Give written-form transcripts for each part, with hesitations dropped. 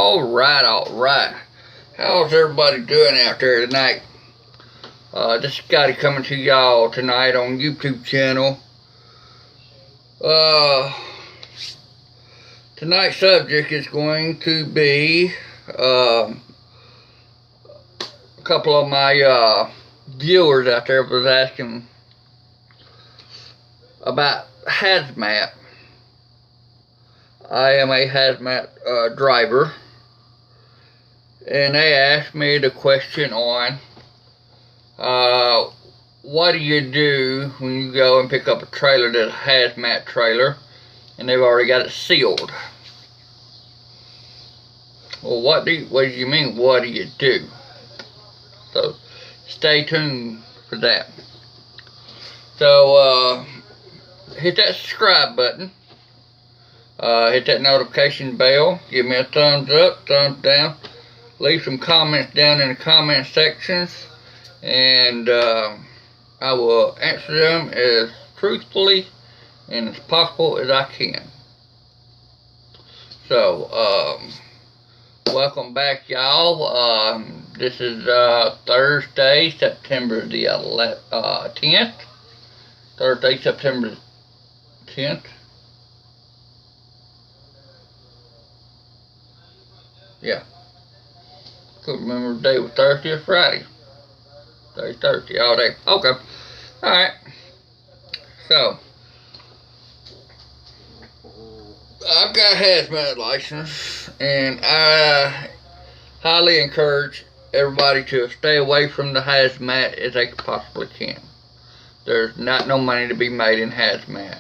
Alright. How's everybody doing out there tonight? This is Scotty coming to y'all tonight on YouTube channel. Tonight's subject is going to be a couple of my viewers out there was asking about hazmat. I am a hazmat driver, and they asked me the question on what do you do when you go and pick up a trailer that's a hazmat trailer and they've already got it sealed. Well, what do you mean, what do you do? So stay tuned for that. So hit that subscribe button, hit that notification bell, give me a thumbs up, thumbs down, leave some comments down in the comment sections, and I will answer them as truthfully and as possible as I can. So welcome back, y'all. This is Thursday, September the 10th. Thursday, September 10th. Yeah. Couldn't remember the day was Thursday or Friday. Today's Thursday all day. Okay. Alright. So I've got a hazmat license, and I highly encourage everybody to stay away from the hazmat as they possibly can. There's not no money to be made in hazmat.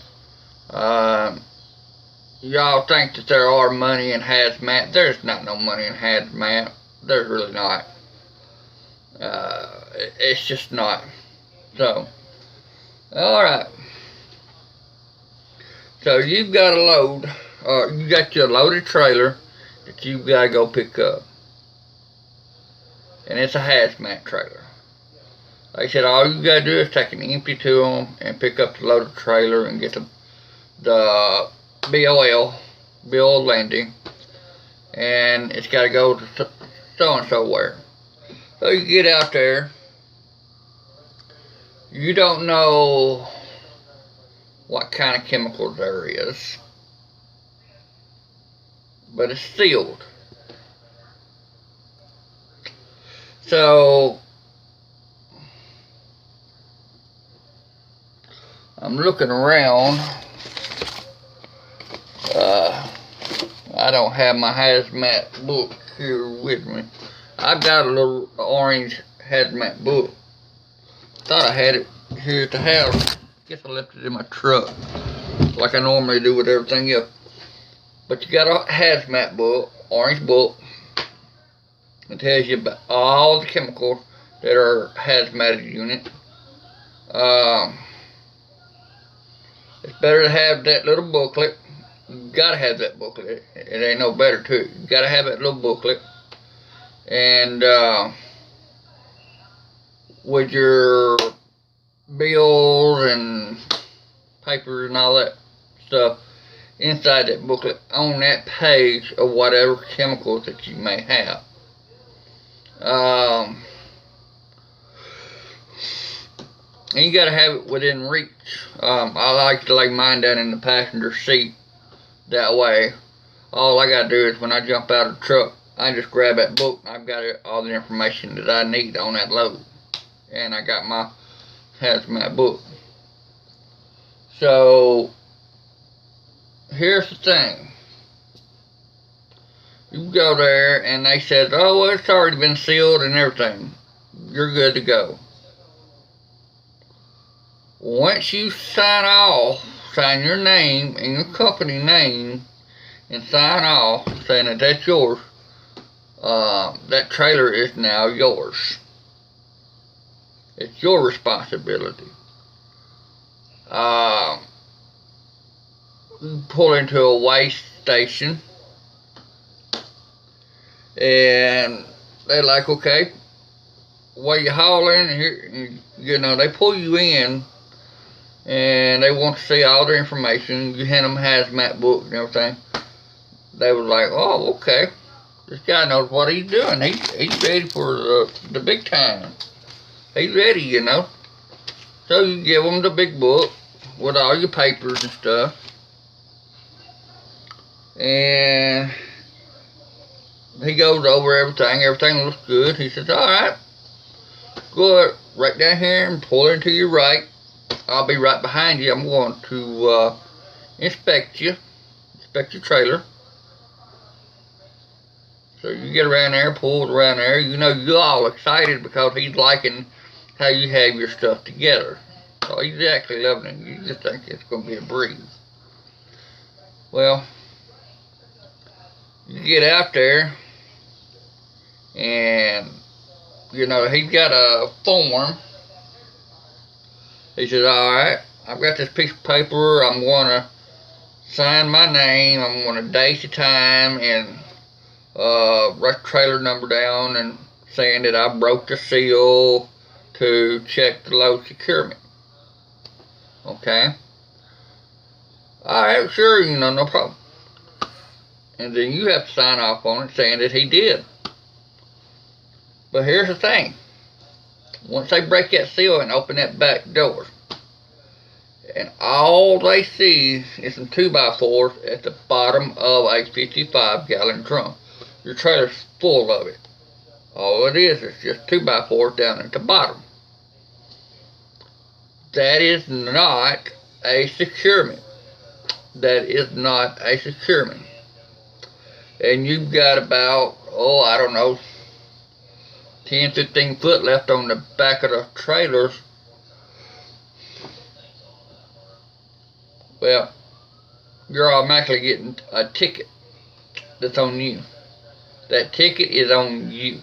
Y'all think that there are money in hazmat. There's not no money in hazmat. There's really not. It's just not. So, alright. So you've got a load, you got your loaded trailer that you've got to go pick up. And it's a hazmat trailer. Like I said, all you got to do is take an empty to them and pick up the loaded trailer and get the BOL, bill of landing. And it's got to go to so-and-so where. So you get out there. You don't know what kind of chemicals there is, but it's sealed. So I'm looking around. I don't have my hazmat book here with me. I've got a little orange hazmat book. Thought I had it here at the house. Guess I left it in my truck, like I normally do with everything else. But you got a hazmat book, orange book. It tells you about all the chemicals that are hazmat unit. It's better to have that little booklet. You gotta have that booklet. It ain't no better to it. You gotta have that little booklet. And with your bills and papers and all that stuff inside that booklet on that page of whatever chemicals that you may have. And you gotta have it within reach. I like to lay mine down in the passenger seat. That way, all I gotta do is when I jump out of the truck, I just grab that book and I've got all the information that I need on that load. And I got my hazmat book. So here's the thing. You go there and they said, oh, well, it's already been sealed and everything. You're good to go. Once you sign your name and your company name and sign off saying that that's yours, that trailer is now yours. It's your responsibility. You pull into a weigh station and they're like, okay, what you hauling here? You know, they pull you in and they want to see all the information. You hand them a hazmat book and everything. They was like, oh, okay. This guy knows what he's doing. He's ready for the big time. He's ready, you know. So you give him the big book with all your papers and stuff. And he goes over everything. Everything looks good. He says, alright, go right down here and pull into your right. I'll be right behind you. I'm going to inspect your trailer. So you get around there, pull around there. You know, you're all excited because he's liking how you have your stuff together. So he's actually loving it. You just think it's going to be a breeze. Well, you get out there, and you know, he's got a form. He says, alright, I've got this piece of paper. I'm going to sign my name. I'm going to date the time and write the trailer number down and saying that I broke the seal to check the load securement. Okay? Alright, sure, you know, no problem. And then you have to sign off on it saying that he did. But here's the thing. Once they break that seal and open that back door, and all they see is some 2x4s at the bottom of a 55-gallon drum. Your trailer's full of it. All it is just 2x4s down at the bottom. That is not a securement. That is not a securement. And you've got about, I don't know, 10, 15 foot left on the back of the trailers. Well, you're automatically getting a ticket that's on you. That ticket is on you.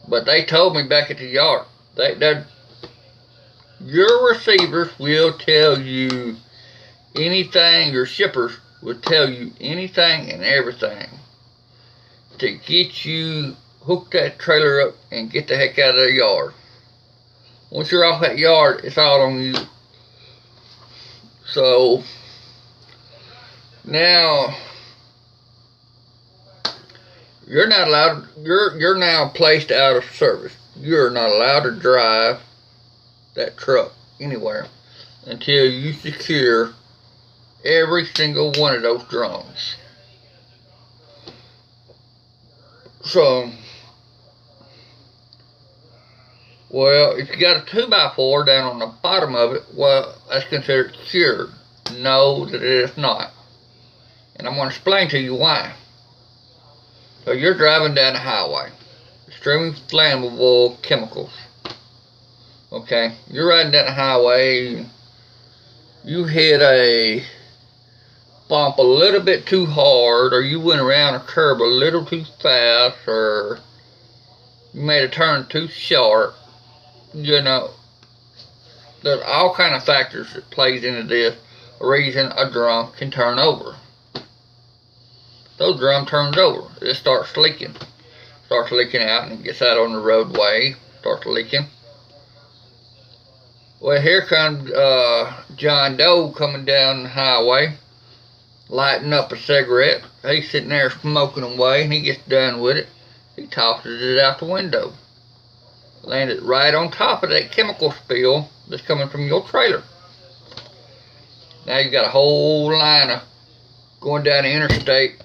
But they told me back at the yard, your receivers will tell you anything, your shippers will tell you anything and everything to get you hook that trailer up and get the heck out of the yard. Once you're off that yard, it's all on you. So now you're not allowed. You're now placed out of service. You're not allowed to drive that truck anywhere until you secure every single one of those drums. So, well, if you got a 2x4 down on the bottom of it, well, that's considered secured. No, that it is not. And I'm going to explain to you why. So you're driving down the highway. Extremely flammable chemicals. Okay, you're riding down the highway. You hit a bump a little bit too hard, or you went around a curb a little too fast, or you made a turn too sharp. You know, there's all kind of factors that plays into this reason a drum can turn over. Those drum turns over, it starts leaking out, and it gets out on the roadway, starts leaking. Well, here comes John Doe coming down the highway, lighting up a cigarette. He's sitting there smoking away, and he gets done with it. He tosses it out the window. Landed right on top of that chemical spill that's coming from your trailer. Now you got a whole line of going down the interstate,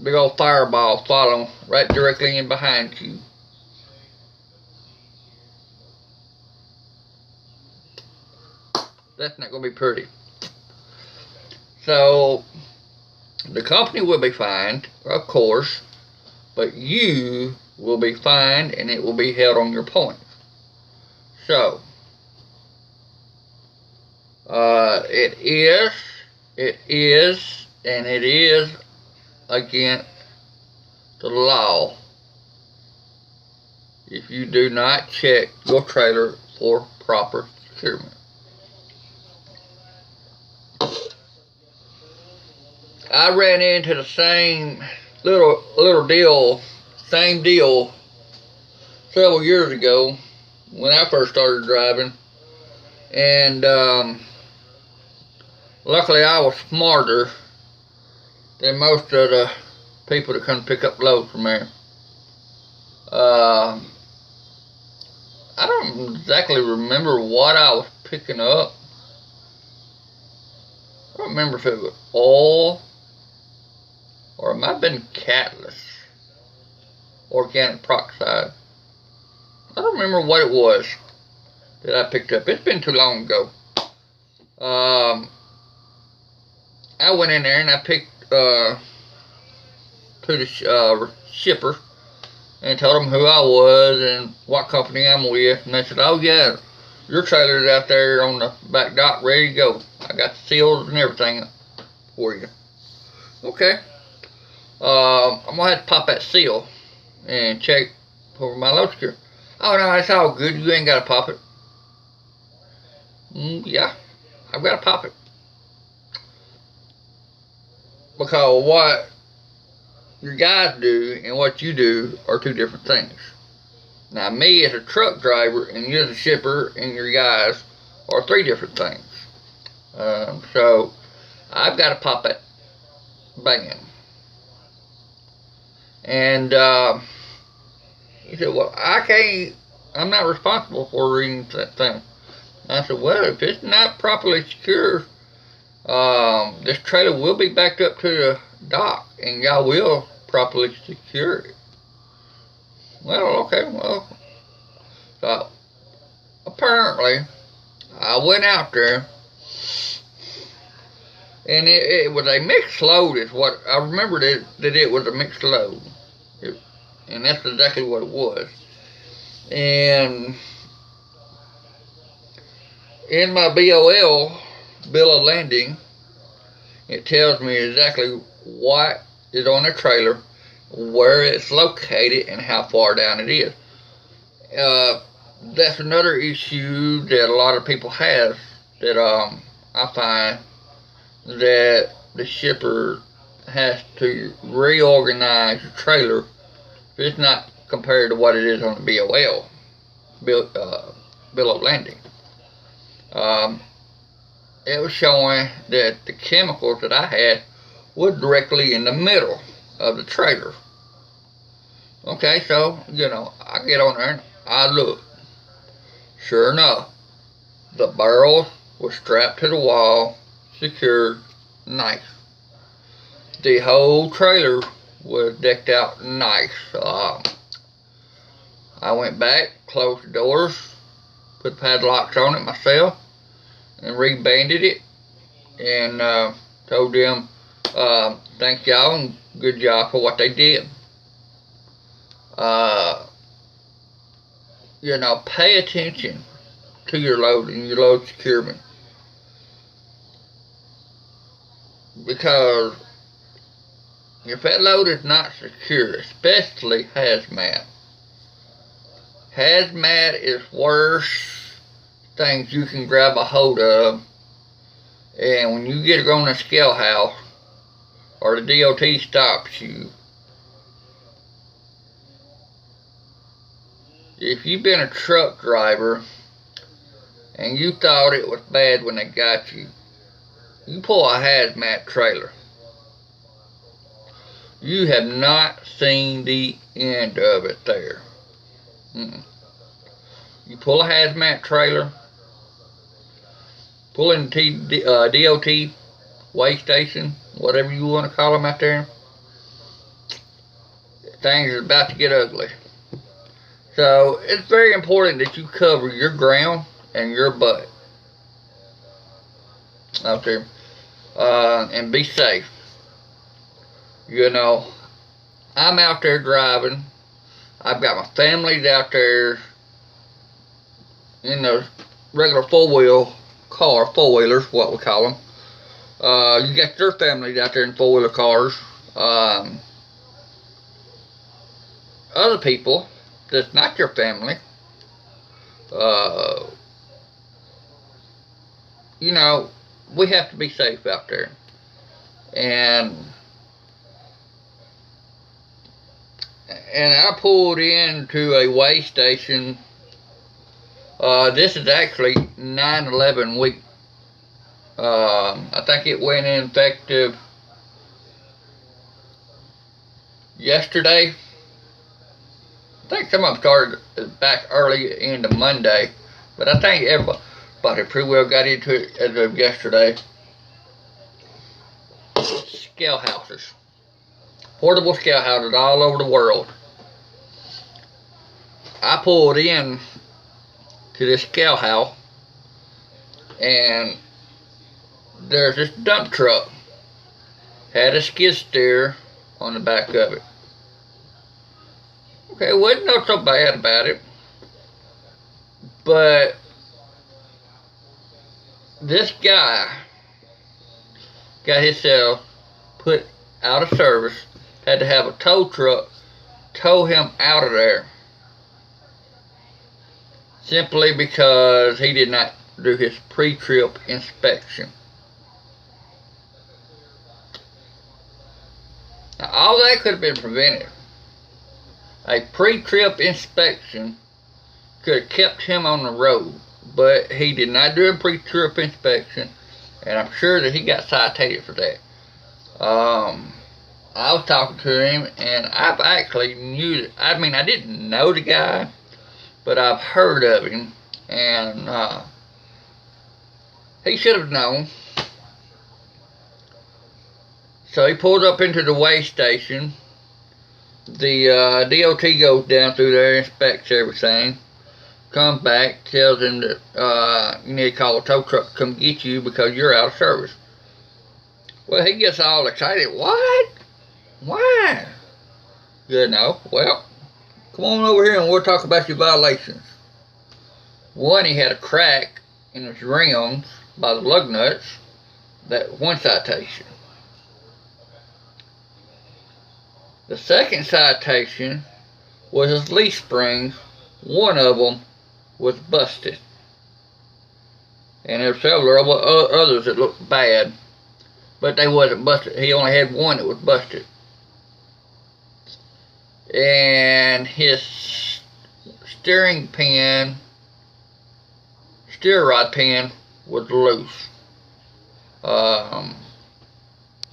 big old fireball following right directly in behind you. That's not going to be pretty. So, the company will be fined, of course, but you will be fined and it will be held on your points. So, it is against the law if you do not check your trailer for proper securement. I ran into the same little deal, several years ago when I first started driving, and luckily I was smarter than most of the people that come pick up loads from there. I don't exactly remember what I was picking up. I don't remember if it was oil or it might have been catalyst, organic peroxide. I don't remember what it was that I picked up. It's been too long ago. I went in there and I picked to the shipper and told them who I was and what company I'm with, and they said, "Oh yeah, your trailer's out there on the back dock ready to go. I got the seals and everything for you." Okay. I'm gonna have to pop that seal and check for my load secure. "Oh no, it's all good. You ain't gotta pop it." Yeah, I've gotta pop it. Because what your guys do and what you do are two different things. Now, me as a truck driver and you as a shipper and your guys are three different things. So, I've got to pop that band. And he said, "Well, I'm not responsible for reading that thing." I said, "Well, if it's not properly secure, this trailer will be backed up to the dock and y'all will properly secure it." "Well, okay, well." So, apparently, I went out there and it was a mixed load is what I remembered that it was a mixed load. And that's exactly what it was. And in my BOL, bill of landing, it tells me exactly what is on the trailer, where it's located, and how far down it is. That's another issue that a lot of people have that I find that the shipper has to reorganize the trailer if it's not compared to what it is on the BOL, bill of landing. It was showing that the chemicals that I had were directly in the middle of the trailer. Okay, so, I get on there and I look. Sure enough, the barrels were strapped to the wall, secured, nice. The whole trailer was decked out nice. I went back, closed the doors, put padlocks on it myself, and rebanded it, and told them thank y'all and good job for what they did. Pay attention to your load and your load securement, because if that load is not secure, especially hazmat is worse things you can grab a hold of, and when you get on a scale house or the DOT stops you, if you've been a truck driver and you thought it was bad when they got you, you pull a hazmat trailer, you have not seen the end of it there. You pull a hazmat trailer, pull in DOT weigh station, whatever you want to call them out there, things are about to get ugly. So it's very important that you cover your ground and your butt out there, and be safe. I'm out there driving. I've got my families out there in the regular four-wheelers, what we call them. You got your families out there in four-wheeler cars. Other people that's not your family, we have to be safe out there. And I pulled into a weigh station. This is actually 9/11 week. I think it went in effective yesterday. I think some of them started back early into Monday, but I think everybody pretty well got into it as of yesterday. Scale houses. Portable scale houses all over the world. I pulled in to this scale house, and there's this dump truck. Had a skid steer on the back of it. Okay, wasn't not so bad about it, but this guy got himself put out of service, had to have a tow truck tow him out of there, simply because he did not do his pre-trip inspection. Now, all that could have been prevented. A pre-trip inspection could have kept him on the road, but he did not do a pre-trip inspection, and I'm sure that he got cited for that. I was talking to him, and I've actually knew, I mean, I didn't know the guy, but I've heard of him, and he should have known. So he pulled up into the weigh station. The DOT goes down through there, inspects everything, comes back, tells him that you need to call a tow truck to come get you because you're out of service. Well, he gets all excited. What? Why? You know, well, come on over here and we'll talk about your violations. One, he had a crack in his rims by the lug nuts. That one citation. The second citation was his leaf springs. One of them was busted. And there were several others that looked bad, but they wasn't busted. He only had one that was busted. And his steer rod pin was loose. In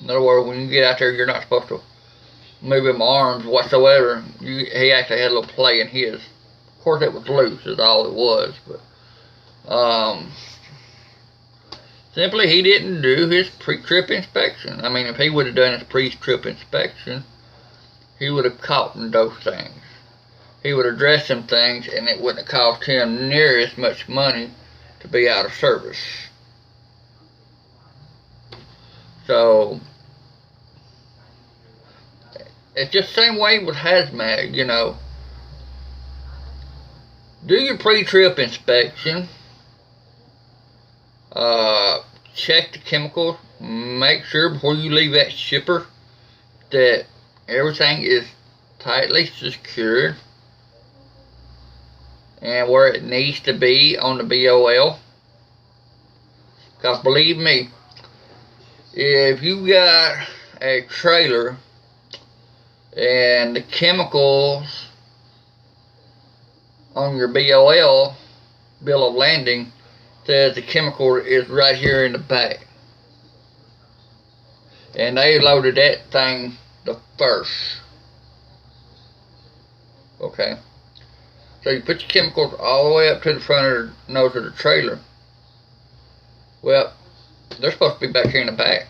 other words, when you get out there, you're not supposed to move his arms whatsoever. He actually had a little play in his. Of course, it was loose, is all it was. But simply, he didn't do his pre-trip inspection. I mean, if he would have done his pre-trip inspection, he would have caught those things. He would have addressed some things, and it wouldn't have cost him near as much money to be out of service. So it's just the same way with hazmat, you know. Do your pre-trip inspection. Check the chemicals. Make sure before you leave that shipper that everything is tightly secured and where it needs to be on the BOL. Because believe me, if you got a trailer and the chemicals on your BOL, bill of landing, says the chemical is right here in the back, and they loaded that thing the first. Okay, so you put your chemicals all the way up to the front of the nose of the trailer. Well, they're supposed to be back here in the back,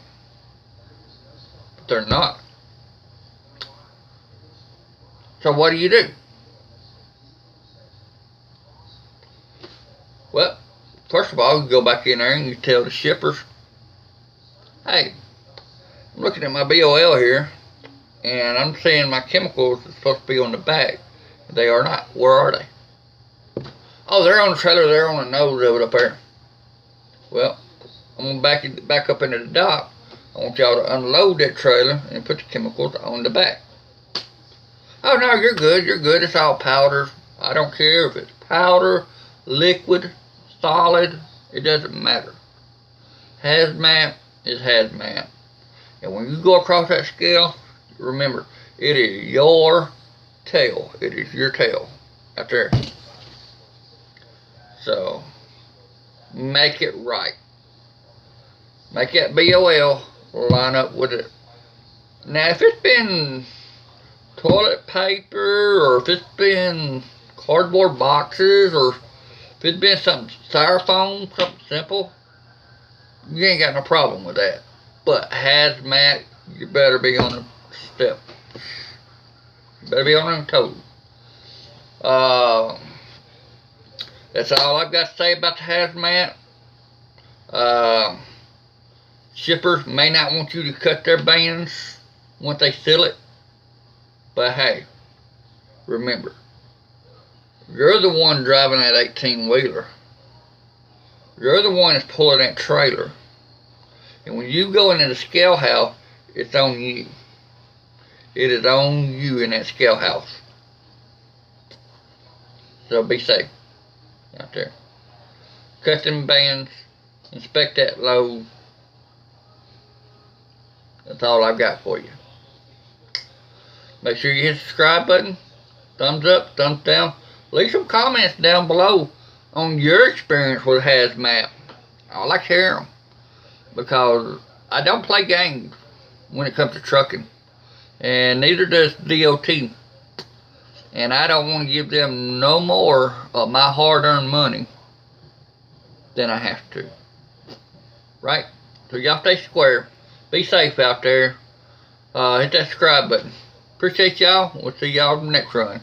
but they're not. So what do you do? Well, first of all, you go back in there and you tell the shippers, hey, I'm looking at my BOL here, and I'm seeing my chemicals are supposed to be on the back. They are not. Where are they? Oh, they're on the trailer. They're on the nose of it up there. Well, I'm going to back up into the dock. I want y'all to unload that trailer and put the chemicals on the back. Oh, no, you're good. You're good. It's all powder. I don't care if it's powder, liquid, solid. It doesn't matter. Hazmat is hazmat. And when you go across that scale, remember, it is your tail. It is your tail out there. So, make it right. Make that BOL line up with it. Now, if it's been toilet paper, or if it's been cardboard boxes, or if it's been something styrofoam, something simple, you ain't got no problem with that. But hazmat, you better be on the step. You better be on them toes. That's all I've got to say about the hazmat. Shippers may not want you to cut their bands once they seal it. But hey, remember, you're the one driving that 18-wheeler. You're the one that's pulling that trailer. And when you go into the scale house, it's on you. It is on you in that scale house. So be safe out there. Cut them bands. Inspect that load. That's all I've got for you. Make sure you hit the subscribe button. Thumbs up, thumbs down. Leave some comments down below on your experience with hazmat. I like to hear them, because I don't play games when it comes to trucking, and neither does DOT. And I don't want to give them no more of my hard-earned money than I have to. Right? So y'all stay square. Be safe out there. Hit that subscribe button. Appreciate y'all. We'll see y'all in the next run.